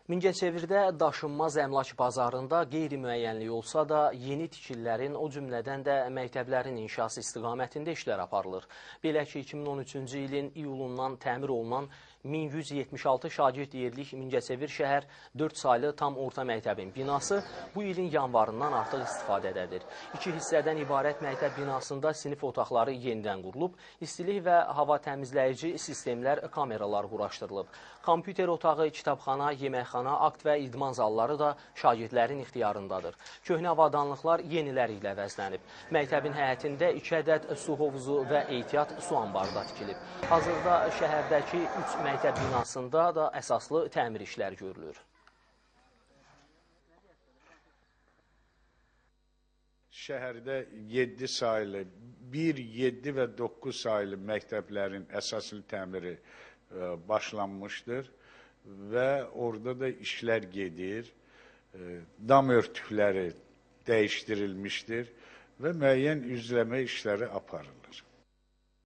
Mingəçevirdə daşınmaz əmlak bazarında qeyri-müəyyənlik olsa da, yeni tikililərin, o cümlədən də məktəblərin inşası istiqamətində işlər aparılır. Belə ki, 2013-cü ilin iyulundan təmir olunan 1176 şagird yerlik Mingəçevir şəhər 4 saylı tam orta məktəbin binası bu ilin yanvarından artıq istifadədədir. 2 hissədən ibarət məktəb binasında sinif otaqları yenidən qurulub, istilik və hava təmizləyici sistemlər, kameralar quraşdırılıb. Kompüter otağı, kitabxana, yeməkxana, akt və idman zalları da şagirdlərin ixtiyarındadır. Köhnə avadanlıqlar yeniləri ilə əvəzlənib. Məktəbin həyətində 2 ədəd su hovuzu və ehtiyat su anbarı da tikilib. Hazırda şəhərdəki 3 məktəb binasında da əsaslı təmir işləri görülür. Şəhərdə 7 saylı, 1, 7 və 9 saylı məktəblərin əsaslı təmiri başlanmışdır və orada da işlər gedir. Dam örtükləri dəyişdirilmişdir və müəyyən üzləmə işləri aparılır.